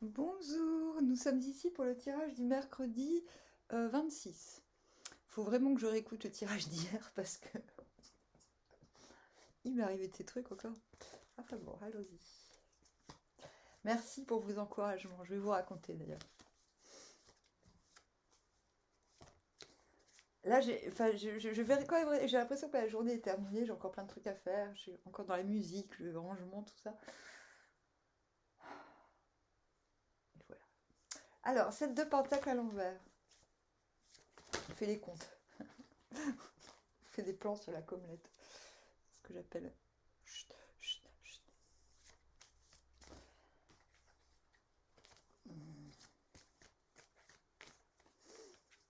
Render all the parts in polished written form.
Bonjour, nous sommes ici pour le tirage du mercredi 26. Faut vraiment que je réécoute le tirage d'hier parce que il m'est arrivé de ces trucs encore. Enfin bon, allons-y. Merci pour vos encouragements, je vais vous raconter d'ailleurs. Là, je vais quand même, j'ai l'impression que la journée est terminée, j'ai encore plein de trucs à faire, je suis encore dans la musique, le rangement, tout ça. Et voilà. Alors, 7 de pentacle à l'envers. On fait les comptes. On fait des plans sur la commelette. Ce que j'appelle. Chut, chut, chut.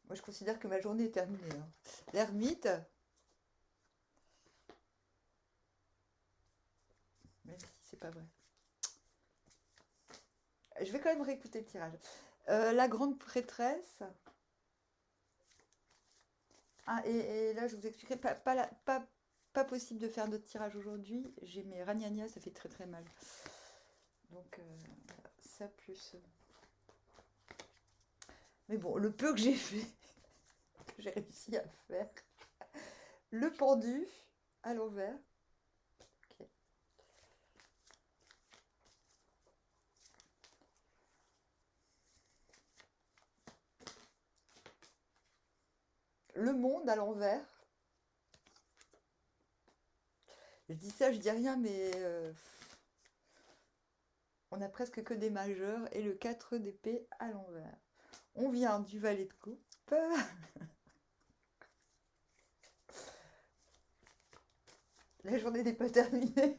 Moi, je considère que ma journée est terminée, hein. L'ermite, même si c'est pas vrai. Je vais quand même réécouter le tirage. La grande prêtresse. Ah, et là, je vous expliquerai. Pas possible de faire d'autres tirages aujourd'hui. J'ai mes ragnagnas, ça fait très très mal. Donc, ça plus. Mais bon, le peu que j'ai fait, que j'ai réussi à faire. Le pendu à l'envers. Ok. Le monde à l'envers. Je dis ça, je dis rien, mais on a presque que des majeurs. Et le 4 d'épée à l'envers. On vient du valet de coupe. La journée n'est pas terminée.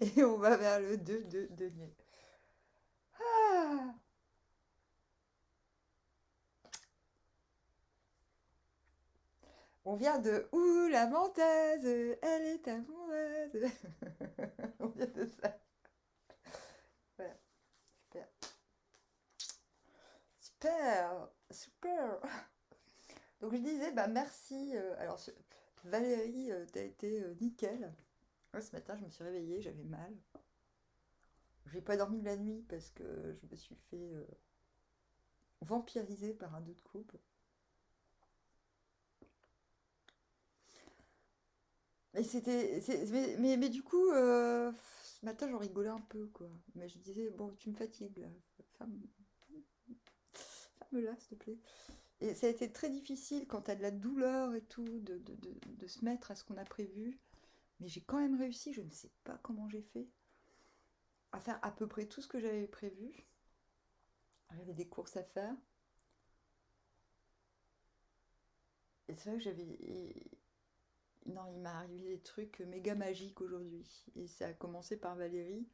Et on va vers le 2 de denier. Ah, on vient de Ouh, la menteuse, elle est amoureuse. On vient de ça. Voilà, super. Super, super. Donc je disais, bah merci. Alors, Valérie, t'as été nickel. Ouais, ce matin, je me suis réveillée, j'avais mal. J'ai pas dormi de la nuit parce que je me suis fait vampiriser par un 2 de coupe. Et mais du coup, ce matin, j'en rigolais un peu, quoi. Mais je disais, bon, tu me fatigues, là. Ferme, ferme-la, s'il te plaît. Et ça a été très difficile quand t'as de la douleur et tout, de se mettre à ce qu'on a prévu. Mais j'ai quand même réussi, je ne sais pas comment j'ai fait, à faire à peu près tout ce que j'avais prévu. J'avais des courses à faire. Et c'est vrai que non, il m'est arrivé des trucs méga magiques aujourd'hui. Et ça a commencé par Valérie,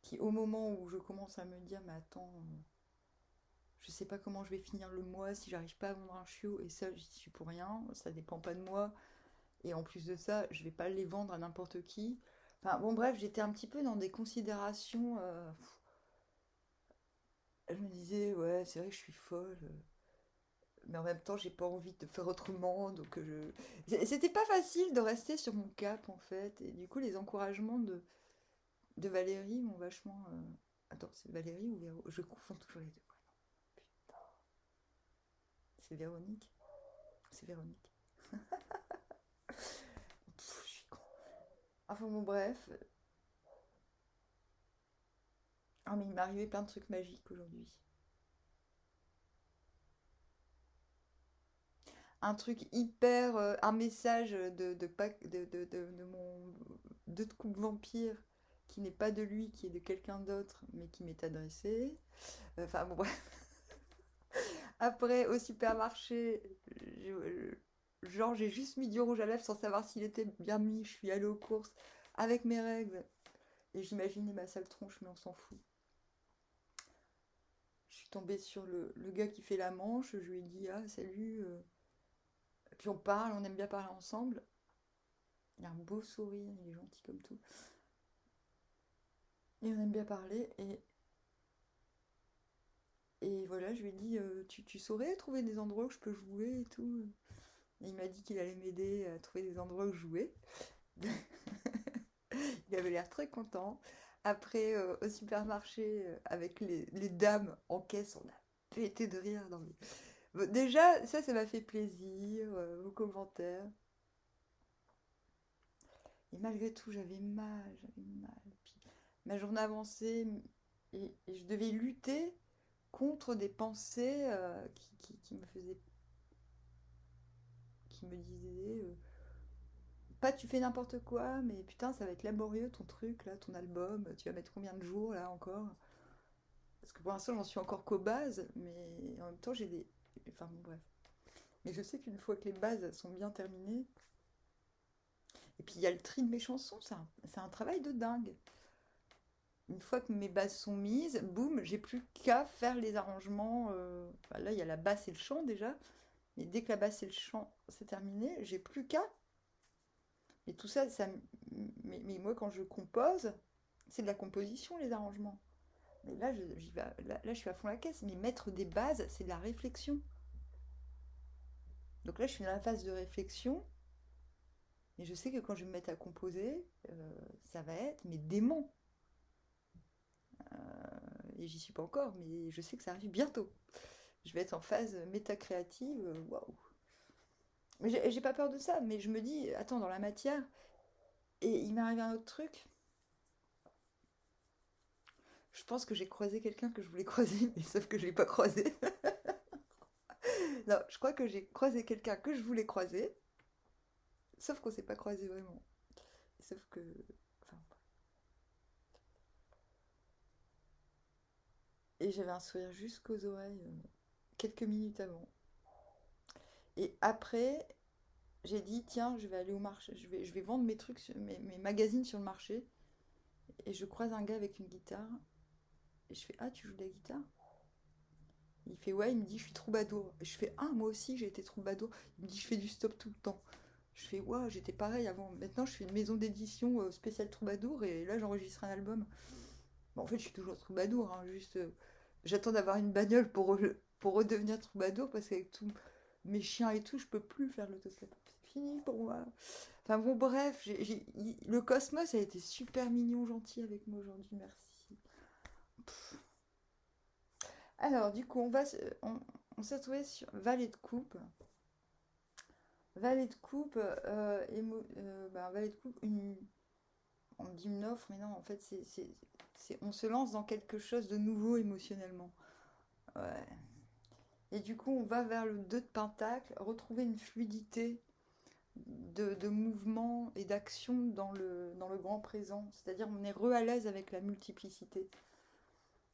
qui au moment où je commence à me dire, mais attends, je sais pas comment je vais finir le mois si j'arrive pas à vendre un chiot, et ça, j'y suis pour rien, ça dépend pas de moi. Et en plus de ça, je vais pas les vendre à n'importe qui. Enfin bon, bref, j'étais un petit peu dans des considérations. Je me disais, ouais, c'est vrai que je suis folle, mais en même temps, j'ai pas envie de faire autrement, donc C'était pas facile de rester sur mon cap en fait, et du coup, les encouragements de Valérie m'ont vachement. Attends, c'est Valérie ou Véro? Je confonds toujours les deux. Putain, c'est Véronique? C'est Véronique. Je suis con. Enfin bon, bref. Ah, mais il m'est arrivé plein de trucs magiques aujourd'hui. Un truc hyper. Un message de mon. De coupe vampire qui n'est pas de lui, qui est de quelqu'un d'autre, mais qui m'est adressé. Enfin bon, bref. Après, au supermarché, genre j'ai juste mis du rouge à lèvres sans savoir s'il était bien mis. Je suis allée aux courses avec mes règles et j'imaginais ma sale tronche, mais on s'en fout. Je suis tombée sur le gars qui fait la manche, je lui ai dit ah salut, puis on parle, on aime bien parler ensemble. Il a un beau sourire, il est gentil comme tout. Et on aime bien parler et voilà, je lui ai dit tu saurais trouver des endroits où je peux jouer et tout. Et il m'a dit qu'il allait m'aider à trouver des endroits où jouer. Il avait l'air très content. Après, au supermarché, avec les dames en caisse, on a pété de rire. Non, mais... Bon, déjà, ça m'a fait plaisir, vos commentaires. Et malgré tout, j'avais mal. Puis, ma journée avançait et je devais lutter contre des pensées qui me faisaient, qui me disaient, pas tu fais n'importe quoi, mais putain, ça va être laborieux ton truc, là, ton album, tu vas mettre combien de jours, là, encore? Parce que pour l'instant, j'en suis encore qu'aux bases, mais en même temps, j'ai des... Enfin, bon, bref. Mais je sais qu'une fois que les bases sont bien terminées, et puis il y a le tri de mes chansons, c'est un travail de dingue. Une fois que mes bases sont mises, boum, j'ai plus qu'à faire les arrangements. Enfin, là, il y a la basse et le chant déjà. Mais dès que la basse et le chant c'est terminé, j'ai plus qu'à. Et tout ça, mais moi, quand je compose, c'est de la composition, les arrangements. Mais là, j'y vais, là, je suis à fond la caisse. Mais mettre des bases, c'est de la réflexion. Donc là, je suis dans la phase de réflexion. Et je sais que quand je vais me mettre à composer, ça va être mais dément. Et j'y suis pas encore, mais je sais que ça arrive bientôt. Je vais être en phase métacréative, waouh. Mais j'ai pas peur de ça, mais je me dis, attends, dans la matière, et il m'est arrivé un autre truc. Je pense que j'ai croisé quelqu'un que je voulais croiser, mais sauf que je l'ai pas croisé. Non, je crois que j'ai croisé quelqu'un que je voulais croiser, sauf qu'on s'est pas croisé vraiment. Sauf que. Enfin, et j'avais un sourire jusqu'aux oreilles quelques minutes avant. Et après, j'ai dit, tiens, je vais aller au marché, je vais vendre mes trucs, mes magazines sur le marché. Et je croise un gars avec une guitare. Et je fais, ah, tu joues de la guitare? Il fait, ouais, il me dit, je suis troubadour. Et je fais, ah, moi aussi, j'ai été troubadour. Il me dit, je fais du stop tout le temps. Je fais, ouais, j'étais pareil avant. Maintenant, je fais une maison d'édition spéciale troubadour. Et là, j'enregistre un album. Bon, en fait, je suis toujours troubadour. Hein, juste, j'attends d'avoir une bagnole pour redevenir troubadour. Parce qu'avec tous mes chiens et tout, je peux plus faire l'autostop. C'est fini pour moi. Enfin bon, bref, le cosmos a été super mignon, gentil avec moi aujourd'hui, merci. Alors, du coup, on s'est retrouvé sur Valet de Coupe. Valet de Coupe, Valet de Coupe, on me dit une offre, mais non, en fait, on se lance dans quelque chose de nouveau émotionnellement. Ouais. Et du coup, on va vers le 2 de Pentacle, retrouver une fluidité de mouvement et d'action dans le grand présent. C'est-à-dire, on est à l'aise avec la multiplicité.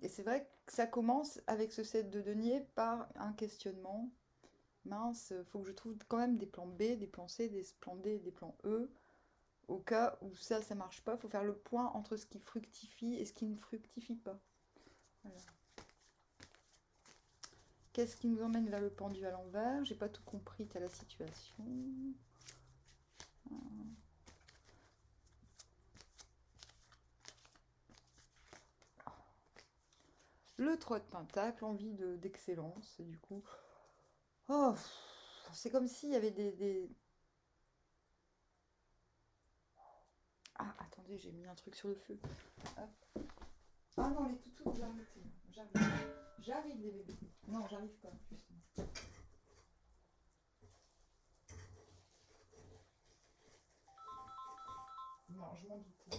Et c'est vrai que ça commence avec ce set de denier par un questionnement. Mince, faut que je trouve quand même des plans B, des plans C, des plans D, des plans E. Au cas où ça marche pas, faut faire le point entre ce qui fructifie et ce qui ne fructifie pas. Voilà. Qu'est-ce qui nous emmène vers le pendu à l'envers? J'ai pas tout compris à la situation. Le 3 de pentacle, envie d'excellence, du coup. Oh, c'est comme s'il y avait Ah, attendez, j'ai mis un truc sur le feu. Hop. Ah non, les toutous, j'arrive. J'arrive, les bébés. Non, j'arrive pas, justement. Non, je m'en doutais.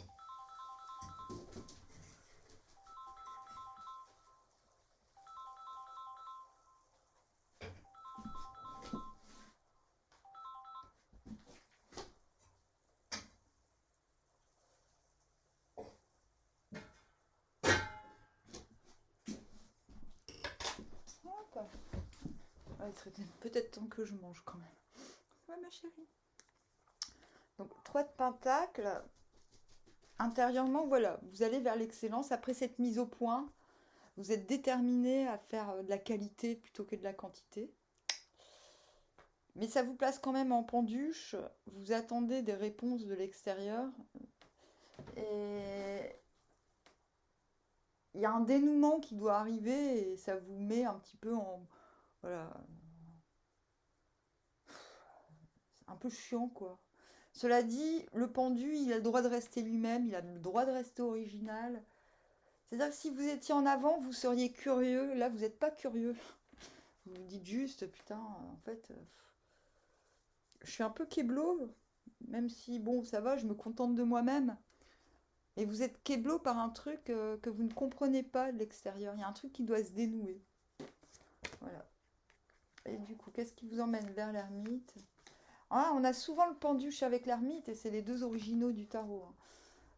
Hop. Ah, il serait peut-être temps que je mange quand même. Ouais, ma chérie. Donc, 3 de pentacle. Intérieurement, voilà, vous allez vers l'excellence. Après cette mise au point, vous êtes déterminé à faire de la qualité plutôt que de la quantité. Mais ça vous place quand même en penduche. Vous attendez des réponses de l'extérieur. Et il y a un dénouement qui doit arriver et ça vous met un petit peu en... Voilà. C'est un peu chiant, quoi. Cela dit, le pendu, il a le droit de rester lui-même, il a le droit de rester original. C'est-à-dire que si vous étiez en avant, vous seriez curieux. Là, vous n'êtes pas curieux. Vous vous dites juste, putain, en fait, je suis un peu kéblo, même si, bon, ça va, je me contente de moi-même. Et vous êtes kéblo par un truc que vous ne comprenez pas de l'extérieur. Il y a un truc qui doit se dénouer. Voilà. Et du coup, qu'est-ce qui vous emmène vers l'ermite? Ah, on a souvent le penduche avec l'ermite, et c'est les deux originaux du tarot, hein.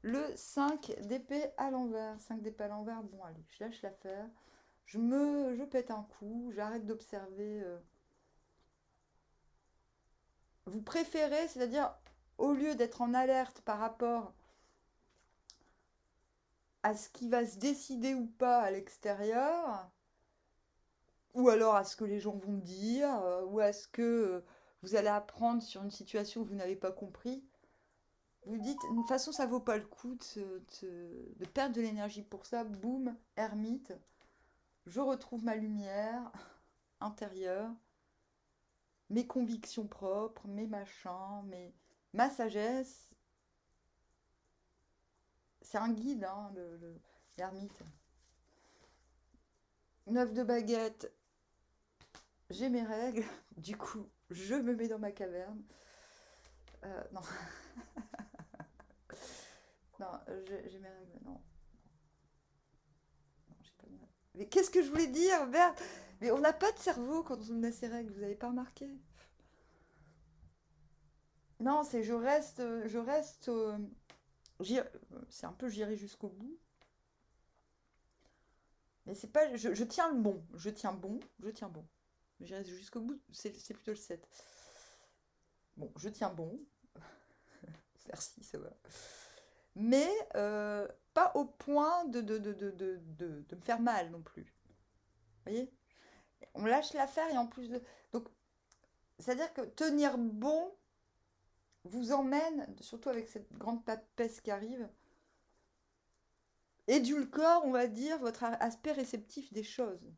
Le 5 d'épée à l'envers. 5 d'épée à l'envers, bon allez, je lâche l'affaire. Je pète un coup, j'arrête d'observer. Vous préférez, c'est-à-dire, au lieu d'être en alerte par rapport à ce qui va se décider ou pas à l'extérieur, ou alors à ce que les gens vont dire, ou à ce que vous allez apprendre sur une situation que vous n'avez pas compris, vous dites, de toute façon, ça vaut pas le coup de perdre de l'énergie pour ça. Boum, ermite, je retrouve ma lumière intérieure, mes convictions propres, mes machins, ma sagesse. C'est un guide, hein, l'ermite. 9 de baguette, j'ai mes règles, du coup, je me mets dans ma caverne. Non, non, j'ai mes règles, non. Non, j'ai pas mes règles. Mais qu'est-ce que je voulais dire, merde. Mais on n'a pas de cerveau quand on a ses règles, vous avez pas remarqué? Non, c'est c'est un peu j'irai jusqu'au bout. Mais c'est pas, je tiens le bon, je tiens bon, je tiens bon. J'irai jusqu'au bout, c'est plutôt le 7. Bon, je tiens bon, merci, ça va. Mais pas au point de me faire mal non plus. Vous voyez? On lâche l'affaire et en plus de... Donc, c'est-à-dire que tenir bon vous emmène, surtout avec cette grande papesse qui arrive, édulcore, on va dire, votre aspect réceptif des choses.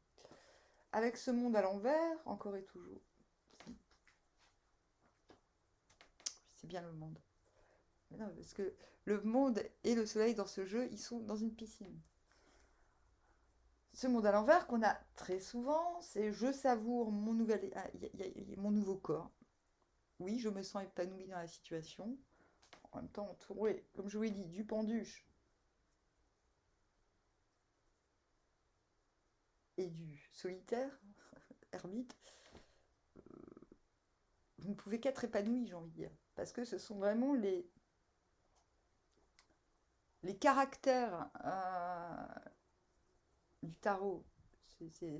Avec ce monde à l'envers, encore et toujours. C'est bien le monde. Mais non, parce que le monde et le soleil dans ce jeu, ils sont dans une piscine. Ce monde à l'envers qu'on a très souvent, c'est je savoure mon nouveau corps. Oui, je me sens épanouie dans la situation. En même temps, entouré, comme je vous l'ai dit, du penduche et du solitaire, ermite, vous ne pouvez qu'être épanoui, j'ai envie de dire. Parce que ce sont vraiment les caractères du tarot.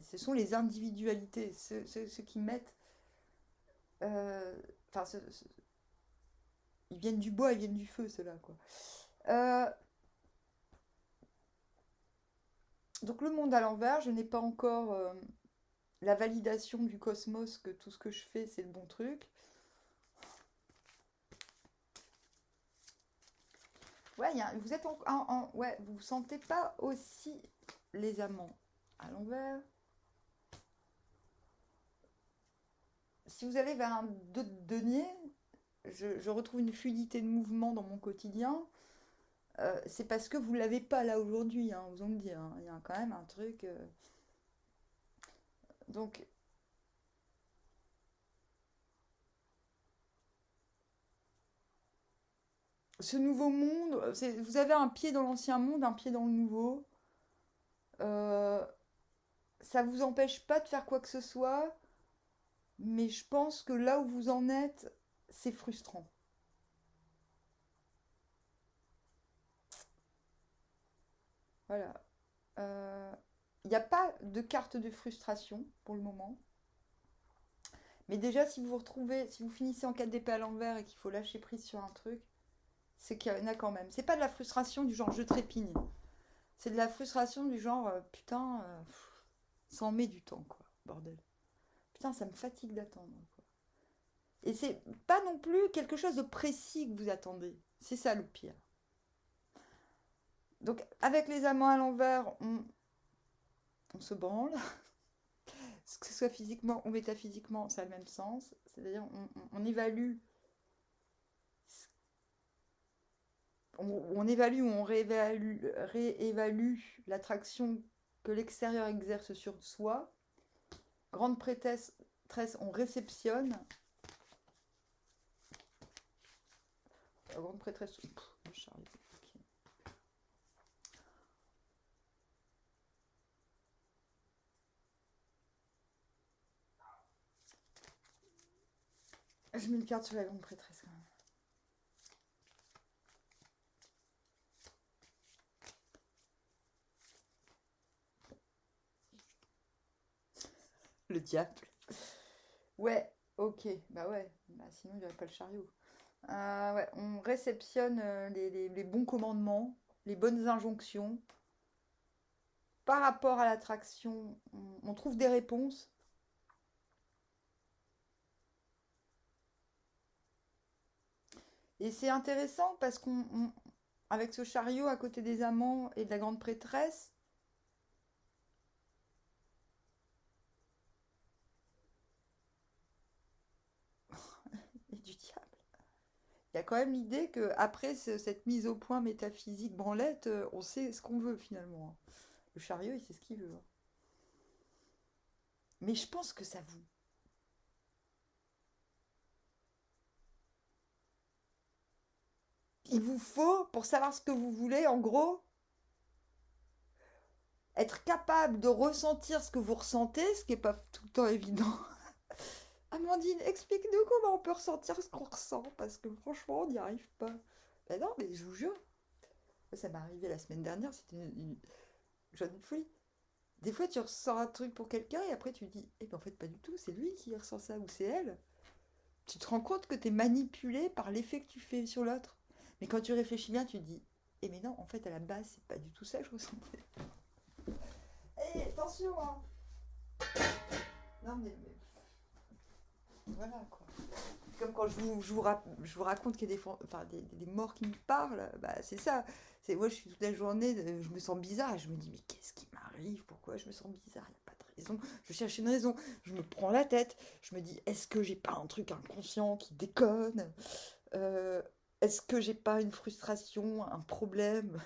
Ce sont les individualités, ceux qui mettent... Enfin, ils viennent du bois, ils viennent du feu, ceux-là, quoi. Euh, donc le monde à l'envers, je n'ai pas encore la validation du cosmos que tout ce que je fais, c'est le bon truc. Ouais, vous êtes ouais, vous sentez pas aussi les amants à l'envers. Si vous allez vers un denier, je retrouve une fluidité de mouvement dans mon quotidien. C'est parce que vous l'avez pas là aujourd'hui, hein, vous en me dire, hein. Il y a quand même un truc. Donc, ce nouveau monde, vous avez un pied dans l'ancien monde, un pied dans le nouveau. Euh, Ça vous empêche pas de faire quoi que ce soit, mais je pense que là où vous en êtes, c'est frustrant. Voilà. Il n'y a pas de carte de frustration pour le moment. Mais déjà, si vous vous retrouvez, si vous finissez en 4 d'épée à l'envers et qu'il faut lâcher prise sur un truc, c'est qu'il y en a quand même. C'est pas de la frustration du genre je trépigne. C'est de la frustration du genre putain, ça en met du temps, quoi, bordel. Putain, ça me fatigue d'attendre, quoi. Et c'est pas non plus quelque chose de précis que vous attendez. C'est ça le pire. Donc, avec les amants à l'envers, on se branle. Que ce soit physiquement ou métaphysiquement, ça a le même sens. C'est-à-dire, on évalue on évalue ou on réévalue l'attraction que l'extérieur exerce sur soi. Grande prêtresse, on réceptionne. Grande prêtresse, le chariot. Okay. Je mets une carte sur la grande prêtresse quand même. Le diable. Ouais, ok. Bah ouais. Bah sinon, il n'y aurait pas le chariot. Ouais, on réceptionne les bons commandements, les bonnes injonctions. Par rapport à l'attraction, on trouve des réponses. Et c'est intéressant parce avec ce chariot à côté des amants et de la grande prêtresse, et du diable. Il y a quand même l'idée que après cette mise au point métaphysique branlette, on sait ce qu'on veut finalement. Le chariot, il sait ce qu'il veut. Mais je pense que ça vous. Il vous faut, pour savoir ce que vous voulez, en gros, être capable de ressentir ce que vous ressentez, ce qui n'est pas tout le temps évident. Amandine, explique-nous comment on peut ressentir ce qu'on ressent, parce que franchement, on n'y arrive pas. Ben non, mais je vous jure, ça m'est arrivé la semaine dernière, c'était une journée de folie. Des fois, tu ressens un truc pour quelqu'un et après, tu dis, eh ben en fait, pas du tout, c'est lui qui ressent ça ou c'est elle. Tu te rends compte que tu es manipulé par l'effet que tu fais sur l'autre. Mais quand tu réfléchis bien, tu te dis, eh mais non, en fait, à la base, c'est pas du tout ça que je ressentais. Hé, attention, hein. Non, mais voilà, quoi. Comme quand je vous raconte qu'il y a des morts qui me parlent, bah, c'est ça. Moi, je suis toute la journée, je me sens bizarre et je me dis, mais qu'est-ce qui m'arrive? Pourquoi je me sens bizarre? Il n'y a pas de raison. Je cherche une raison. Je me prends la tête. Je me dis, est-ce que j'ai pas un truc inconscient qui déconne? Euh, Est-ce que j'ai pas une frustration, un problème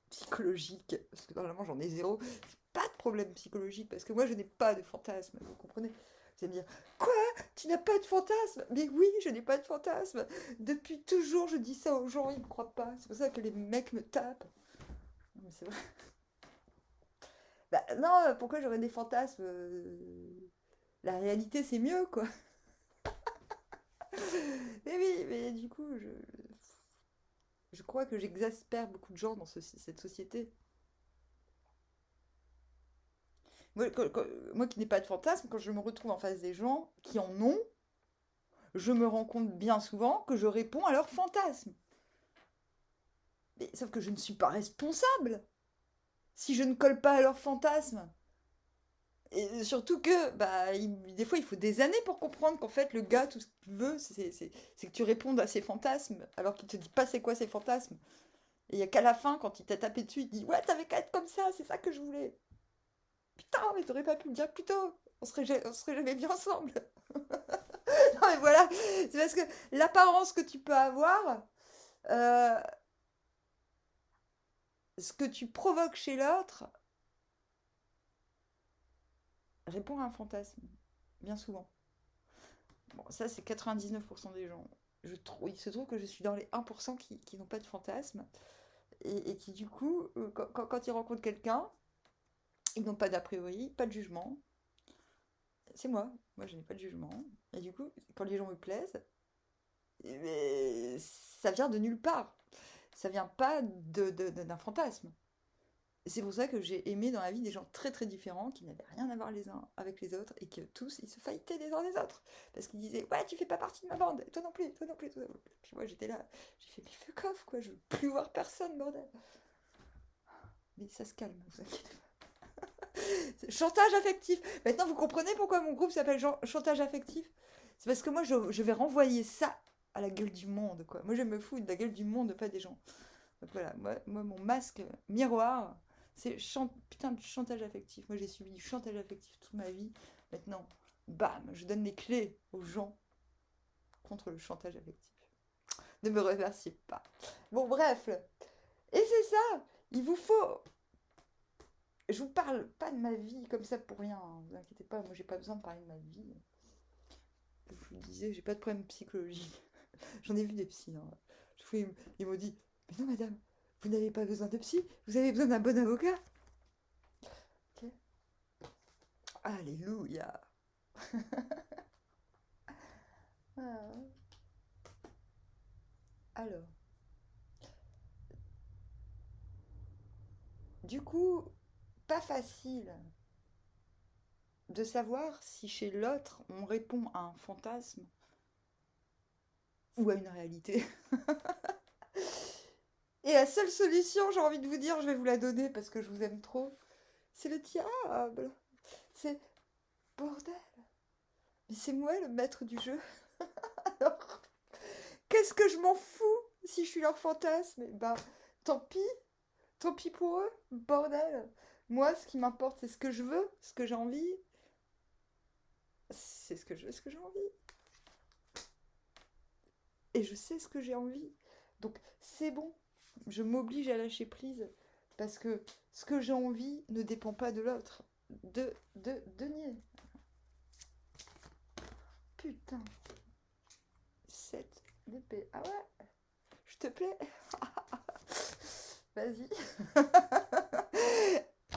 psychologique? Parce que normalement, j'en ai zéro. C'est pas de problème psychologique parce que moi, je n'ai pas de fantasme. Vous comprenez? Vous allez me dire, quoi? Tu n'as pas de fantasme? Mais oui, je n'ai pas de fantasme. Depuis toujours, je dis ça aux gens, ils ne me croient pas. C'est pour ça que les mecs me tapent. Non, mais c'est vrai. Bah non, pourquoi j'aurais des fantasmes? La réalité, c'est mieux, quoi. Mais oui, mais du coup, je crois que j'exaspère beaucoup de gens dans cette société. Moi qui n'ai pas de fantasme, quand je me retrouve en face des gens qui en ont, je me rends compte bien souvent que je réponds à leurs fantasmes. Mais, sauf que je ne suis pas responsable si je ne colle pas à leurs fantasmes. Et surtout que, bah, des fois, il faut des années pour comprendre qu'en fait, le gars, tout ce qu'il veut, c'est que tu répondes à ses fantasmes, alors qu'il te dit pas c'est quoi ses fantasmes. Et il y a qu'à la fin, quand il t'a tapé dessus, il dit ouais, t'avais qu'à être comme ça, c'est ça que je voulais. Putain, mais t'aurais pas pu le dire plus tôt. On serait jamais bien ensemble. Non, mais voilà, c'est parce que l'apparence que tu peux avoir, euh, ce que tu provoques chez l'autre, répond à un fantasme, bien souvent. Bon, ça, c'est 99% des gens. Il se trouve que je suis dans les 1% qui n'ont pas de fantasme et qui, du coup, quand ils rencontrent quelqu'un, ils n'ont pas d'a priori, pas de jugement. C'est moi. Moi, je n'ai pas de jugement. Et du coup, quand les gens me plaisent, ça vient de nulle part. Ça vient pas d'un fantasme. C'est pour ça que j'ai aimé dans la vie des gens très très différents qui n'avaient rien à voir les uns avec les autres et que tous ils se fightaient les uns les autres parce qu'ils disaient ouais tu fais pas partie de ma bande, toi non plus, toi non plus, toi non plus. Puis moi j'étais là, j'ai fait mais fuck off quoi, je veux plus voir personne bordel. Mais ça se calme, vous inquiétez pas. Chantage affectif. Maintenant vous comprenez pourquoi mon groupe s'appelle Chantage affectif. C'est parce que moi je vais renvoyer ça à la gueule du monde quoi. Moi je me fous de la gueule du monde, pas des gens. Donc voilà, moi mon masque miroir. C'est putain de chantage affectif. Moi, j'ai subi du chantage affectif toute ma vie. Maintenant, bam, je donne les clés aux gens contre le chantage affectif. Ne me remerciez pas. Bon, bref. Et c'est ça. Il vous faut... Je vous parle pas de ma vie comme ça pour rien. Ne vous inquiétez pas, moi j'ai pas besoin de parler de ma vie. Je vous le disais, j'ai pas de problème psychologique. J'en ai vu des psys. Hein. Ils m'ont dit, mais non madame, vous n'avez pas besoin de psy, vous avez besoin d'un bon avocat. Ok. Alléluia. Ah. Alors, du coup, pas facile de savoir si chez l'autre on répond à un fantasme ou à une réalité. Et la seule solution, j'ai envie de vous dire, je vais vous la donner parce que je vous aime trop, c'est le diable. C'est bordel. Mais c'est moi le maître du jeu. Alors, qu'est-ce que je m'en fous si je suis leur fantasme? Eh ben, tant pis. Tant pis pour eux, bordel. Moi, ce qui m'importe, c'est ce que je veux, ce que j'ai envie. C'est ce que je veux, ce que j'ai envie. Et je sais ce que j'ai envie. Donc, c'est bon. Je m'oblige à lâcher prise. Parce que ce que j'ai envie ne dépend pas de l'autre. De nier. Putain. 7 d'épée. Ah ouais? Je te plais? Vas-y.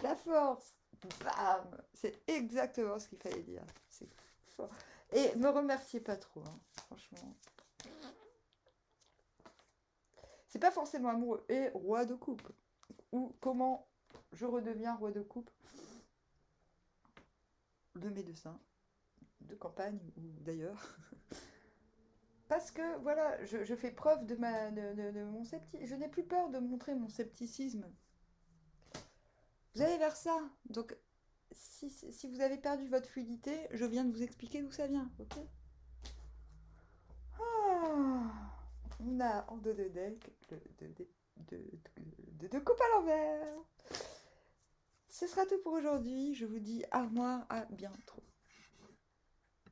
La force. Bam. C'est exactement ce qu'il fallait dire. C'est fort. Et me remerciez pas trop, hein, franchement. C'est pas forcément amoureux. Et roi de coupe. Ou comment je redeviens roi de coupe de médecin, de campagne ou d'ailleurs. Parce que voilà, je fais preuve de mon scepticisme. Je n'ai plus peur de montrer mon scepticisme. Vous allez vers ça. Donc, si vous avez perdu votre fluidité, je viens de vous expliquer d'où ça vient. Ok? Ah, on a en dos de deck de coupe à l'envers. Ce sera tout pour aujourd'hui. Je vous dis au revoir, à bientôt.